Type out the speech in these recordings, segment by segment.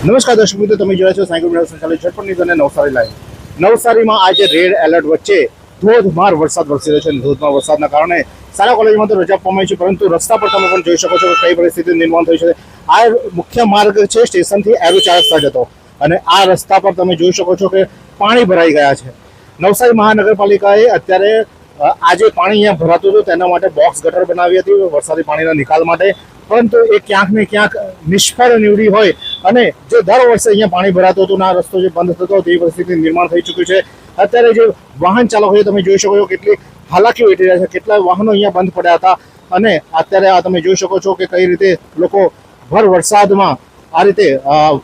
નમસ્કાર દર્શક મિત્રો, તમે જોયા છો સાયકલ મીડિયા સંચાલિત ઝટપટ ન્યૂઝ અને નવસારી લાઈવ. નવસારીમાં આજે રેડ એલર્ટ વચ્ચે ધોધમાર વરસાદ વરસી રહ્યો છે. ધોધમાર વરસાદના કારણે શાળા કોલેજમાં તો રજા આપવામાં આવી છે, પરંતુ રસ્તા પર તમે પણ જોઈ શકો છો કે કઈ પરિસ્થિતિ નિર્માણ થઈ છે. આ મુખ્ય માર્ગ છે સ્ટેશનથી એરો 4 રસ્તા જતો, અને આ રસ્તા પર તમે જોઈ શકો છો કે પાણી ભરાઈ ગયા છે. નવસારી મહાનગરપાલિકાએ અત્યારે આજે પાણી અહીંયા ભરાતું હતું તેના માટે બોક્સ ગટર બનાવી હતી વરસાદી પાણીના નિકાલ માટે, પરંતુ એ ક્યાંક ને ક્યાંક નિષ્ફળ નીવડી હોય અને જે દર વર્ષે અહીંયા પાણી ભરાતું હતું, આ રસ્તો જે બંધ થતો તેવી પરિસ્થિતિ નિર્માણ થઈ ચૂક્યું છે. અત્યારે જે વાહન ચાલકો છે તમે જોઈ શકો છો કેટલી હાલાકી વેઠી રહ્યા છે, કેટલા વાહનો અહીંયા બંધ પડ્યા હતા, અને અત્યારે આ તમે જોઈ શકો છો કે કઈ રીતે લોકો ભર વરસાદમાં આ રીતે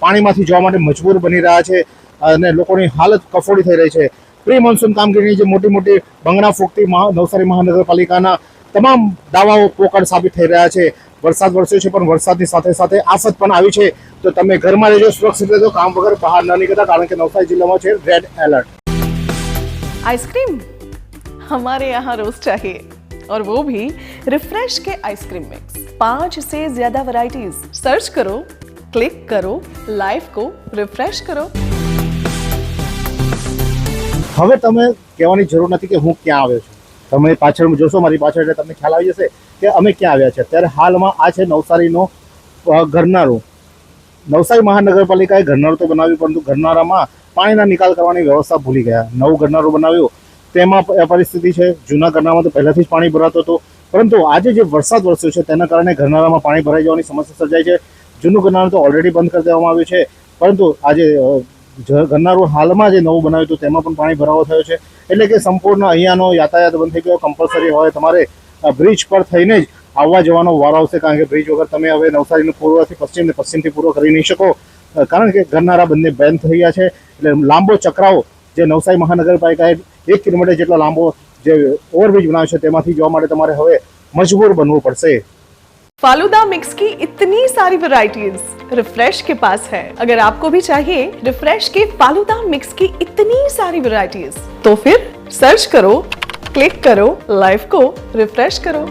પાણીમાંથી જવા માટે મજબૂર બની રહ્યા છે અને લોકોની હાલત કફોડી થઈ રહી છે. પ્રી મોન્સૂન કામગીરીની જે મોટી મોટી બંગણા ફૂંકતી નવસારી મહાનગરપાલિકાના તમામ દાવાઓ પોકળ સાબિત થઈ રહ્યા છે. વરસાદ વરસ્યો છે, પણ વરસાદની સાથે સાથે આફત પણ આવી છે. તો તમે ઘરમાં રહેજો, સુરક્ષિત રહેજો, કામ વગર બહાર ન નીકળતા, કારણ કે નવસારી जिला છે रेड अलर्ट. आइसक्रीम हमारे यहाँ रोज चाहिए, और वो भी रिफ्रेश के आइसक्रीम मिक्स. 5 से ज्यादा वैरायटीज. सर्च करो, क्लिक करो, लाइफ को रिफ्रेश करो. હવે તમે કહેવાની જરૂર નથી કે હું ક્યાં આવ્યો છું. તમે પાછળ જોશો, મારી પાછળ, એટલે તમને ખ્યાલ આવી જશે કે અમે ક્યાં આવ્યા છે. અત્યારે હાલમાં આ છે નવસારીનો ગરનાળું. નવસારી મહાનગરપાલિકાએ ગરનાળું તો બનાવ્યું, પરંતુ ગરનાળામાં પાણીના નિકાલ કરવાની વ્યવસ્થા ભૂલી ગયા. નવું ગરનાળું બનાવ્યું, તેમાં પરિસ્થિતિ છે જૂના ગરનાળામાં તો પહેલાથી જ પાણી ભરાતું હતું, પરંતુ આજે જે વરસાદ વરસ્યો છે તેના કારણે ગરનાળામાં પાણી ભરાઈ જવાની સમસ્યા સર્જાઈ છે. જૂનું ગરનાળું તો ઓલરેડી બંધ કરી દેવામાં આવ્યું છે, પરંતુ આજે ગરનાળું હાલમાં જે નવું બનાવ્યું હતું તેમાં પણ પાણી ભરાવો થયો છે. એટલે કે સંપૂર્ણ અહીંયાનો યાતાયાત બંધ થઈ ગયો. કમ્પલસરી હવે તમારે બ્રિજ પર થઈને જ આવવા જવાનો વારો આવશે, કારણ કે બ્રિજ વગર તમે હવે નવસારીનું પૂર્વથી પશ્ચિમ ને પશ્ચિમથી પૂર્વ કરી નહીં શકો, કારણ કે ગરનાળા બંને બંધ થઈ ગયા છે. એટલે લાંબો ચક્રાવો જે નવસારી મહાનગરપાલિકાએ 1 કિલોમીટર જેટલો લાંબો જે ઓવરબ્રિજ બનાવ્યો છે તેમાંથી જવા માટે તમારે હવે મજબૂર બનવું પડશે. फालूदा मिक्स की इतनी सारी वैरायटीज रिफ्रेश के पास है. अगर आपको भी चाहिए रिफ्रेश के फालूदा मिक्स की इतनी सारी वैरायटीज, तो फिर सर्च करो, क्लिक करो, लाइफ को रिफ्रेश करो.